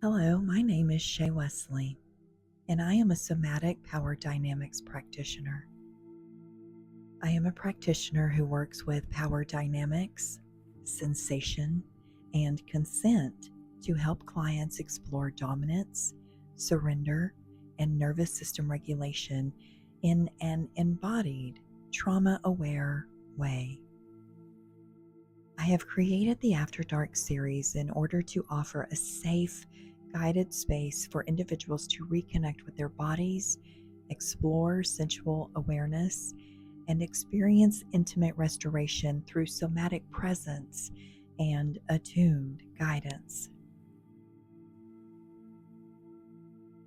Hello, my name is Shay Wesley, and I am a somatic power dynamics practitioner. I am a practitioner who works with power dynamics, sensation, and consent to help clients explore dominance, surrender, and nervous system regulation in an embodied, trauma-aware way. I have created the After Dark series in order to offer a safe, guided space for individuals to reconnect with their bodies, explore sensual awareness, and experience intimate restoration through somatic presence and attuned guidance.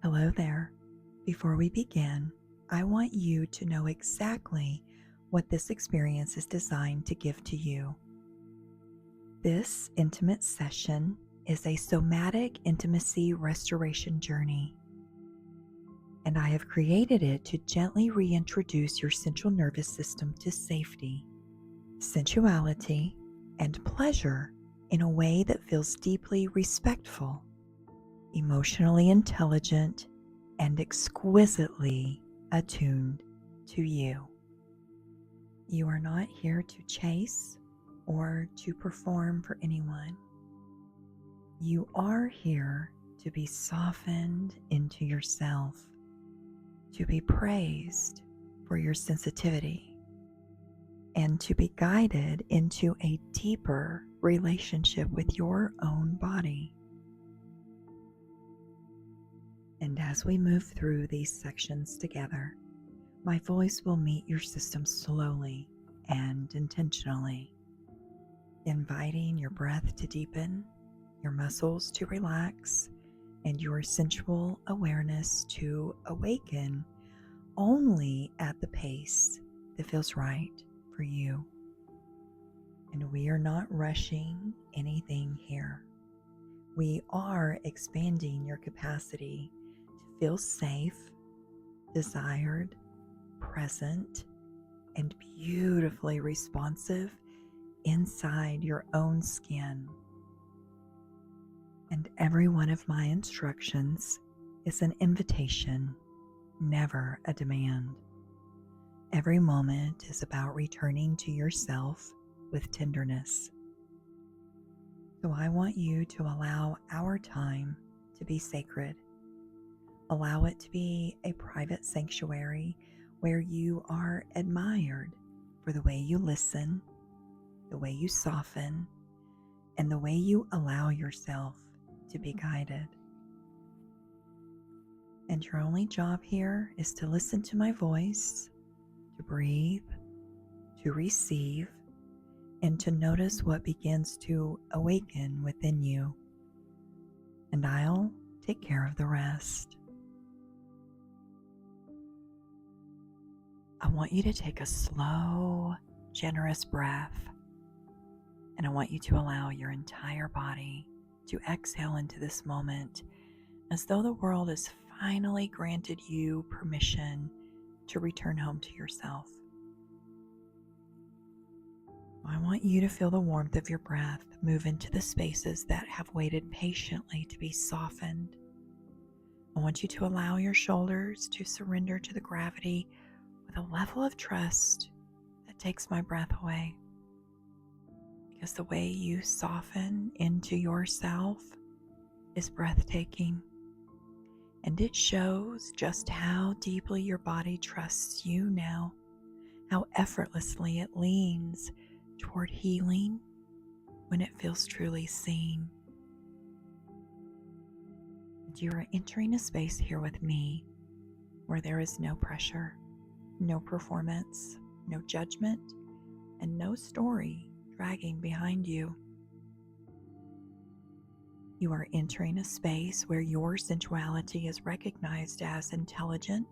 Hello there. Before we begin, I want you to know exactly what this experience is designed to give to you. This intimate session is a somatic intimacy restoration journey, and I have created it to gently reintroduce your central nervous system to safety, sensuality, and pleasure in a way that feels deeply respectful, emotionally intelligent, and exquisitely attuned to you. You are not here to chase or to perform for anyone. You are here to be softened into yourself, to be praised for your sensitivity, and to be guided into a deeper relationship with your own body. And as we move through these sections together, my voice will meet your system slowly and intentionally, inviting your breath to deepen, your muscles to relax, and your sensual awareness to awaken only at the pace that feels right for you. And we are not rushing anything here. We are expanding your capacity to feel safe, desired, present, and beautifully responsive inside your own skin. And every one of my instructions is an invitation, never a demand. Every moment is about returning to yourself with tenderness. So I want you to allow our time to be sacred. Allow it to be a private sanctuary where you are admired for the way you listen, the way you soften, and the way you allow yourself to be guided. And your only job here is to listen to my voice, to breathe, to receive, and to notice what begins to awaken within you. And I'll take care of the rest. I want you to take a slow, generous breath, and I want you to allow your entire body to exhale into this moment as though the world has finally granted you permission to return home to yourself. I want you to feel the warmth of your breath move into the spaces that have waited patiently to be softened. I want you to allow your shoulders to surrender to the gravity with a level of trust that takes my breath away. Because the way you soften into yourself is breathtaking. And it shows just how deeply your body trusts you now, how effortlessly it leans toward healing when it feels truly seen. And you are entering a space here with me where there is no pressure, no performance, no judgment, and no story dragging behind you. You are entering a space where your sensuality is recognized as intelligent,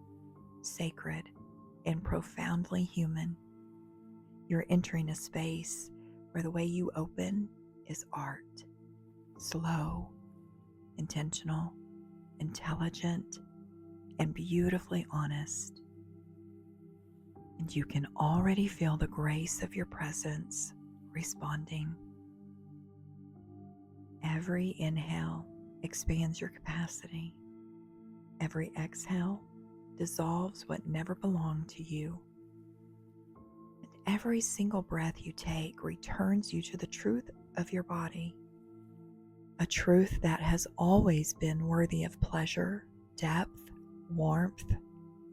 sacred, and profoundly human. You're entering a space where the way you open is art, slow, intentional, intelligent, and beautifully honest. And you can already feel the grace of your presence responding. Every inhale expands your capacity. Every exhale dissolves what never belonged to you. And every single breath you take returns you to the truth of your body, a truth that has always been worthy of pleasure, depth, warmth,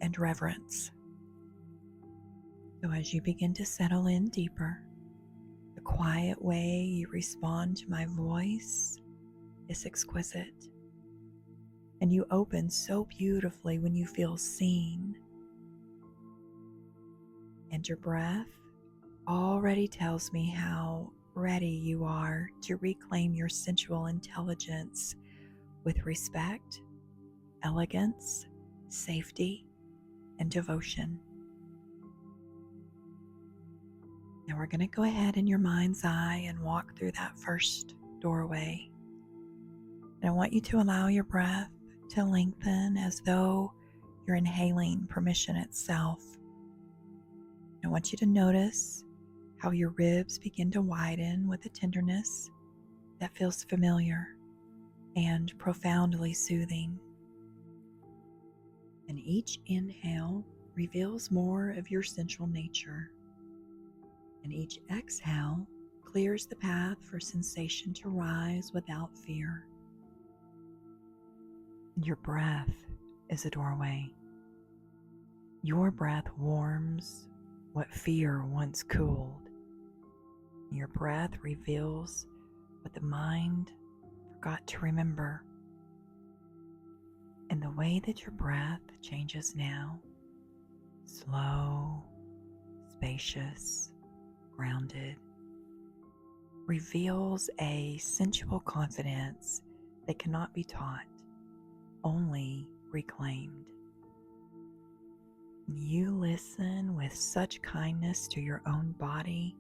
and reverence. So as you begin to settle in deeper, the quiet way you respond to my voice is exquisite. And you open so beautifully when you feel seen. And your breath already tells me how ready you are to reclaim your sensual intelligence with respect, elegance, safety, and devotion. Now we're going to go ahead in your mind's eye and walk through that first doorway. And I want you to allow your breath to lengthen as though you're inhaling permission itself. I want you to notice how your ribs begin to widen with a tenderness that feels familiar and profoundly soothing. And each inhale reveals more of your sensual nature, and each exhale clears the path for sensation to rise without fear. And your breath is a doorway. Your breath warms what fear once cooled. Your breath reveals what the mind forgot to remember. And the way that your breath changes now, slow, spacious, grounded, reveals a sensual confidence that cannot be taught, only reclaimed. You listen with such kindness to your own body,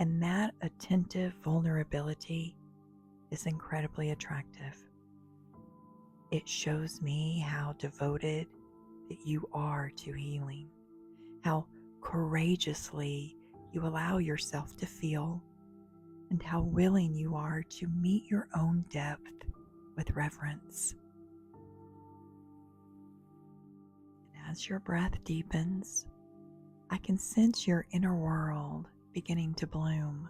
and that attentive vulnerability is incredibly attractive. It shows me how devoted that you are to healing, how courageously you allow yourself to feel, and how willing you are to meet your own depth with reverence. And as your breath deepens, I can sense your inner world beginning to bloom.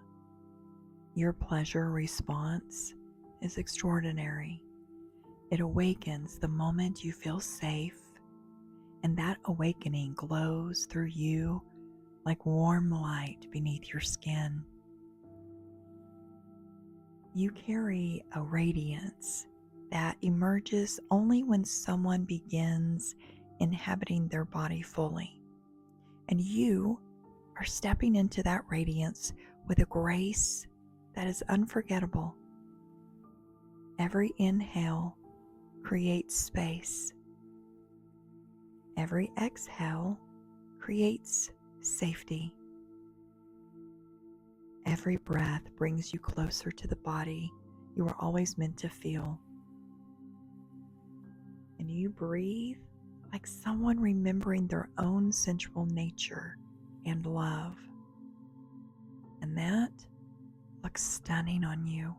Your pleasure response is extraordinary. It awakens the moment you feel safe, and that awakening glows through you like warm light beneath your skin. You carry a radiance that emerges only when someone begins inhabiting their body fully. And you are stepping into that radiance with a grace that is unforgettable. Every inhale creates space. Every exhale creates safety. Every breath brings you closer to the body you were always meant to feel. And you breathe like someone remembering their own sensual nature and love. And that looks stunning on you.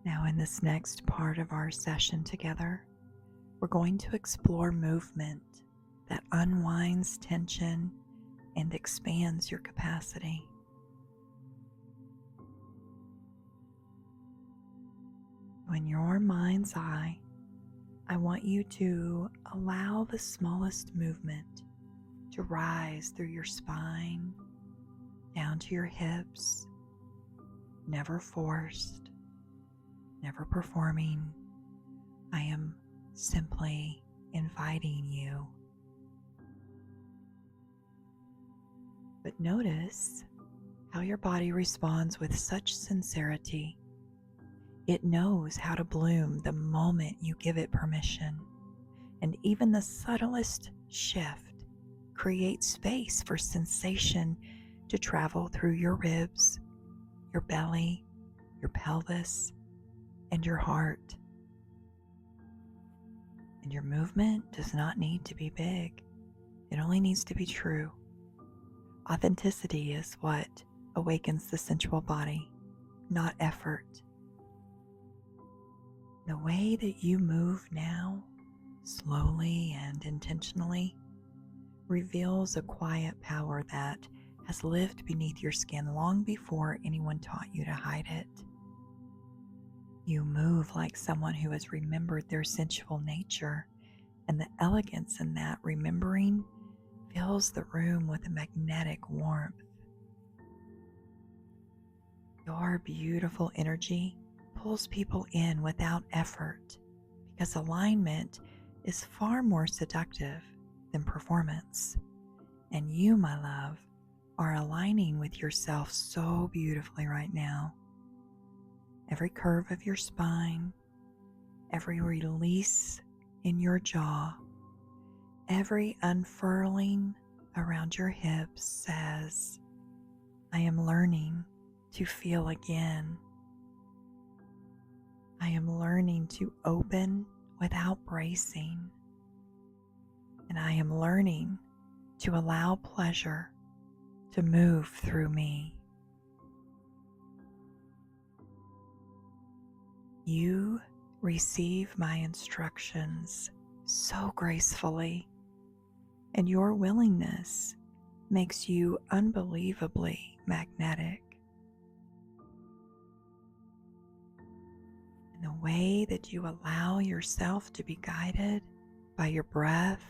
Now, in this next part of our session together, we're going to explore movement that unwinds tension and expands your capacity. In your mind's eye, I want you to allow the smallest movement to rise through your spine, down to your hips, never forced, never performing. I am simply inviting you. But notice how your body responds with such sincerity. It knows how to bloom the moment you give it permission, and even the subtlest shift creates space for sensation to travel through your ribs, your belly, your pelvis, and your heart. And your movement does not need to be big. It only needs to be true. Authenticity is what awakens the sensual body. not effort. The way that you move now, slowly and intentionally, reveals a quiet power that has lived beneath your skin long before anyone taught you to hide it. You move like someone who has remembered their sensual nature, and the elegance in that remembering fills the room with a magnetic warmth. Your beautiful energy pulls people in without effort because alignment is far more seductive than performance. And you, my love, are aligning with yourself so beautifully right now. Every curve of your spine, every release in your jaw, every unfurling around your hips says, I am learning to feel again. I am learning to open without bracing. And I am learning to allow pleasure to move through me. You receive my instructions so gracefully, and your willingness makes you unbelievably magnetic. And the way that you allow yourself to be guided by your breath,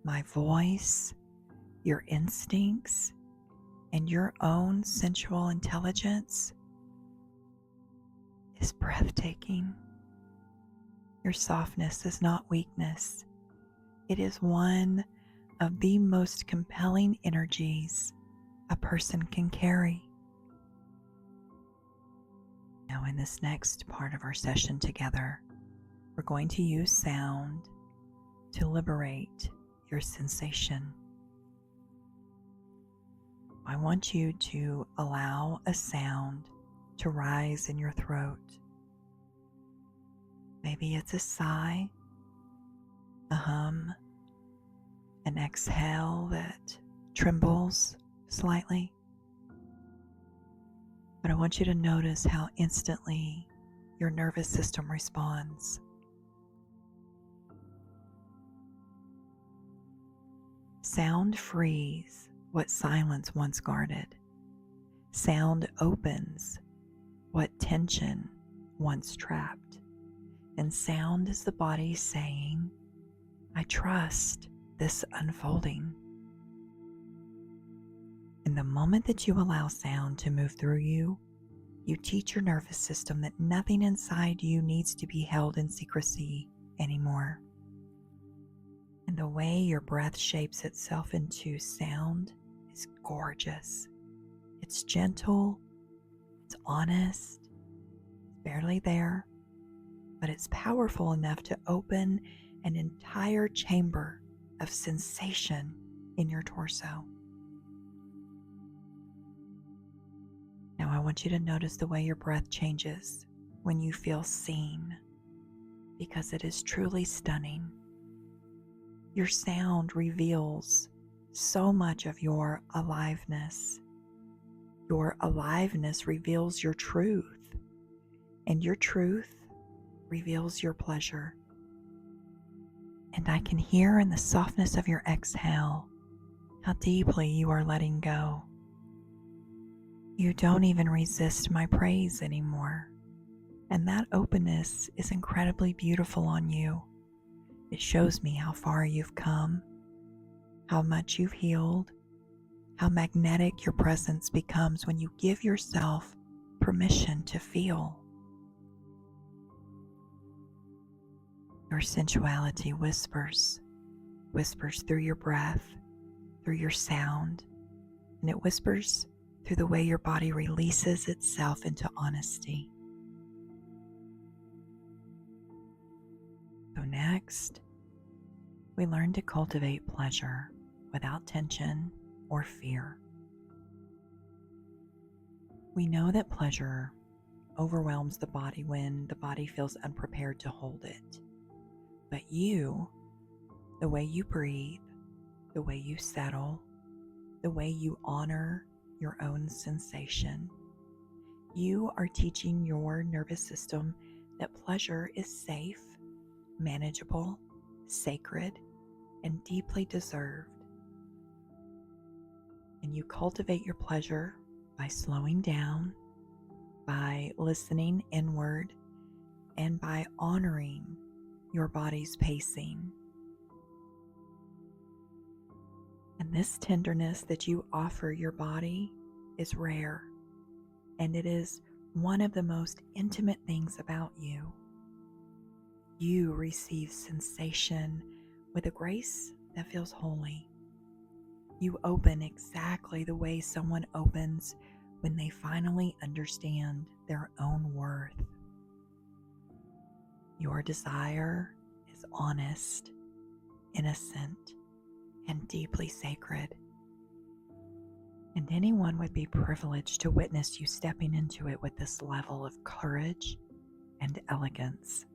my voice, your instincts, and your own sensual intelligence is breathtaking. Your softness is not weakness. It is one of the most compelling energies a person can carry. Now, in this next part of our session together, we're going to use sound to liberate your sensation. I want you to allow a sound to rise in your throat. Maybe it's a sigh, a hum, an exhale that trembles slightly. But I want you to notice how instantly your nervous system responds. Sound frees what silence once guarded. Sound opens what tension once trapped. And sound is the body saying, I trust this unfolding. In the moment that you allow sound to move through you, you teach your nervous system that nothing inside you needs to be held in secrecy anymore. And the way your breath shapes itself into sound is gorgeous. It's gentle, it's honest, it's barely there, but it's powerful enough to open an entire chamber of sensation in your torso. Now I want you to notice the way your breath changes when you feel seen, because it is truly stunning. Your sound reveals so much of your aliveness. Your aliveness reveals your truth, and your truth reveals your pleasure. And I can hear in the softness of your exhale how deeply you are letting go. You don't even resist my praise anymore. And that openness is incredibly beautiful on you. It shows me how far you've come, how much you've healed, how magnetic your presence becomes when you give yourself permission to feel. Your sensuality whispers through your breath, through your sound, and it whispers through the way your body releases itself into honesty. So next, we learn to cultivate pleasure without tension or fear. We know that pleasure overwhelms the body when the body feels unprepared to hold it. But you, the way you breathe, the way you settle, the way you honor your own sensation, You are teaching your nervous system that pleasure is safe, manageable, sacred, and deeply deserved. And you cultivate your pleasure by slowing down, by listening inward, and by honoring your body's pacing. And this tenderness that you offer your body is rare, and it is one of the most intimate things about you. You receive sensation with a grace that feels holy. You open exactly the way someone opens when they finally understand their own worth. Your desire is honest, innocent, and deeply sacred. And anyone would be privileged to witness you stepping into it with this level of courage and elegance.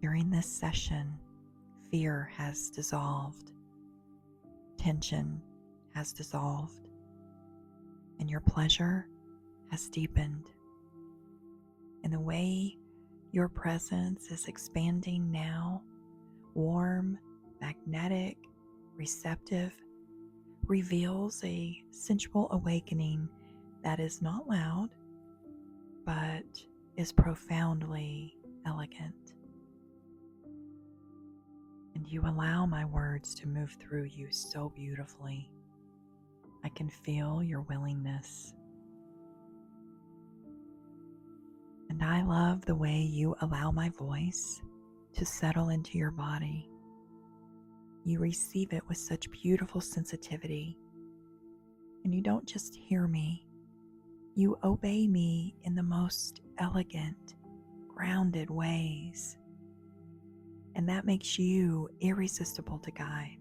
During this session, fear has dissolved, tension has dissolved, and your pleasure has deepened. And the way your presence is expanding now, warm, magnetic, receptive, reveals a sensual awakening that is not loud, but is profoundly elegant. And you allow my words to move through you so beautifully. I can feel your willingness. And I love the way you allow my voice to settle into your body. You receive it with such beautiful sensitivity. And you don't just hear me, you obey me in the most elegant, grounded ways. And that makes you irresistible to guide.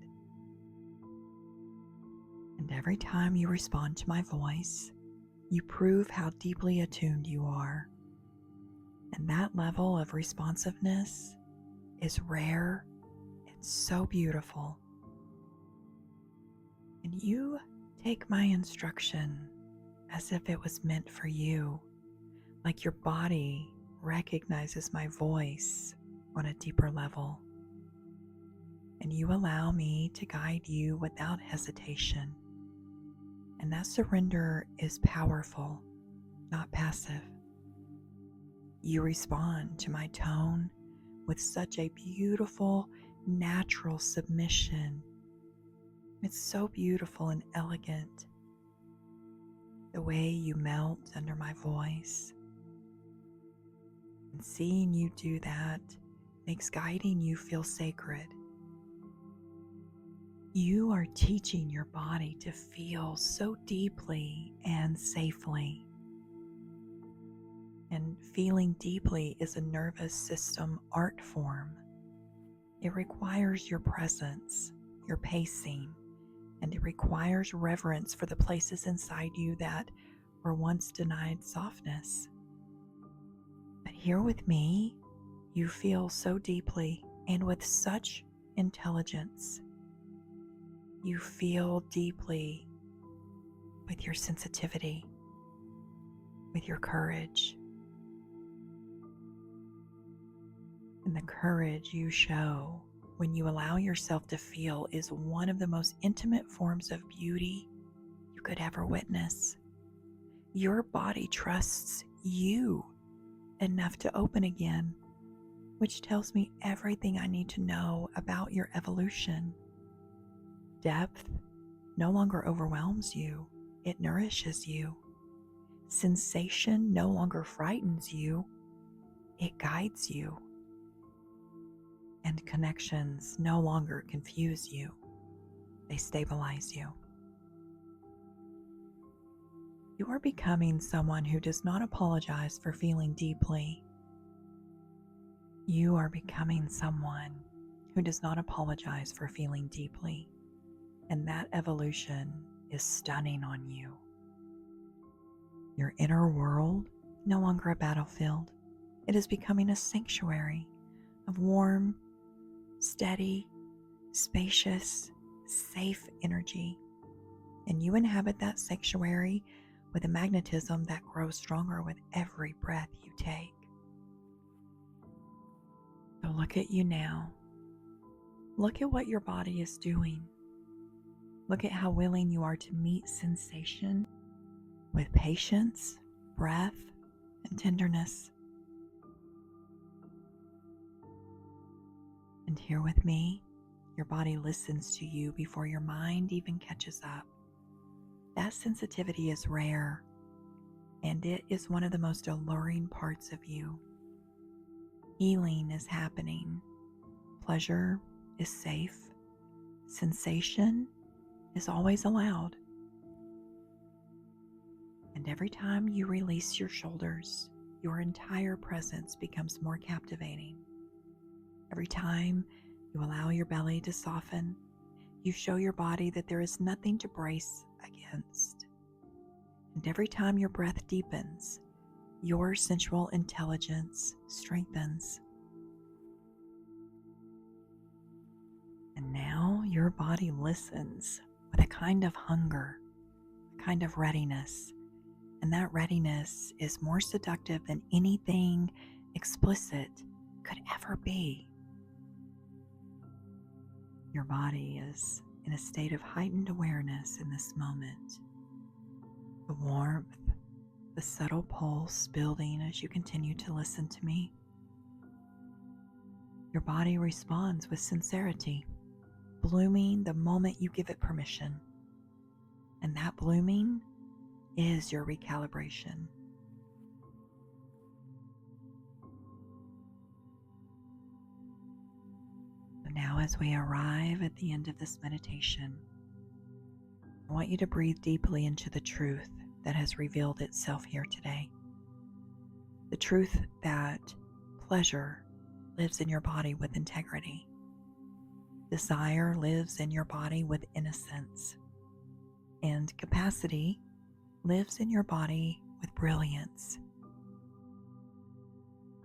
And every time you respond to my voice, you prove how deeply attuned you are. And that level of responsiveness is rare and so beautiful. And you take my instruction as if it was meant for you, like your body recognizes my voice on a deeper level. And you allow me to guide you without hesitation. And that surrender is powerful, not passive. You respond to my tone with such a beautiful, natural submission. It's so beautiful and elegant. The way you melt under my voice. And seeing you do that makes guiding you feel sacred. You are teaching your body to feel so deeply and safely. And feeling deeply is a nervous system art form. It requires your presence, your pacing, and it requires reverence for the places inside you that were once denied softness. But here with me, you feel so deeply and with such intelligence. You feel deeply with your sensitivity, with your courage. And the courage you show when you allow yourself to feel is one of the most intimate forms of beauty you could ever witness. Your body trusts you enough to open again, which tells me everything I need to know about your evolution. Depth no longer overwhelms you, it nourishes you. Sensation no longer frightens you, it guides you. And connections no longer confuse you, they stabilize you. You are becoming someone who does not apologize for feeling deeply. You are becoming someone who does not apologize for feeling deeply. And that evolution is stunning on you. Your inner world, no longer a battlefield. It is becoming a sanctuary of warm, steady, spacious, safe energy. And you inhabit that sanctuary with a magnetism that grows stronger with every breath you take. So look at you now. Look at what your body is doing. Look at how willing you are to meet sensation with patience, breath, and tenderness. And here with me, your body listens to you before your mind even catches up. That sensitivity is rare, and it is one of the most alluring parts of you. Healing is happening. Pleasure is safe. Sensation is always allowed. And every time you release your shoulders, your entire presence becomes more captivating. Every time you allow your belly to soften, you show your body that there is nothing to brace against. And every time your breath deepens, your sensual intelligence strengthens. And now your body listens with a kind of hunger, a kind of readiness. And that readiness is more seductive than anything explicit could ever be. Your body is in a state of heightened awareness in this moment. The warmth, the subtle pulse building as you continue to listen to me. Your body responds with sincerity, blooming the moment you give it permission. And that blooming is your recalibration. So now as we arrive at the end of this meditation, I want you to breathe deeply into the truth that has revealed itself here today. The truth that pleasure lives in your body with integrity. Desire lives in your body with innocence. And capacity lives in your body with brilliance.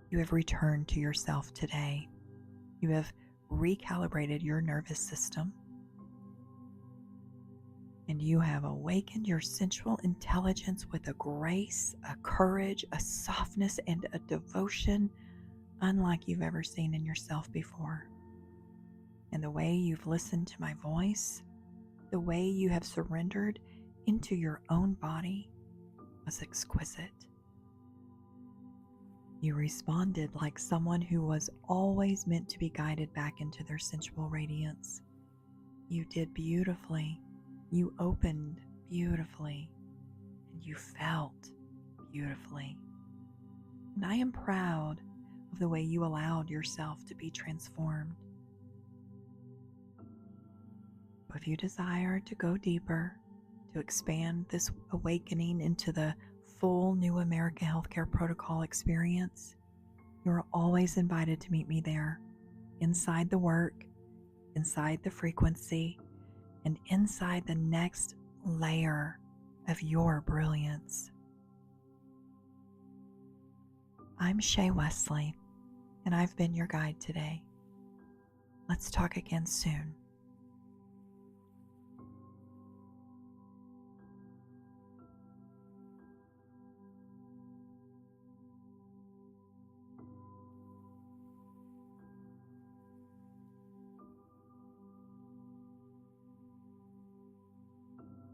You have returned to yourself today. You have recalibrated your nervous system. And you have awakened your sensual intelligence with a grace, a courage, a softness, and a devotion unlike you've ever seen in yourself before. And the way you've listened to my voice, the way you have surrendered into your own body was exquisite. You responded like someone who was always meant to be guided back into their sensual radiance. You did beautifully. You opened beautifully. And you felt beautifully. And I am proud of the way you allowed yourself to be transformed. If you desire to go deeper, to expand this awakening into the full New America Healthcare Protocol experience, you are always invited to meet me there, inside the work, inside the frequency, and inside the next layer of your brilliance. I'm Shay Wesley, and I've been your guide today. Let's talk again soon.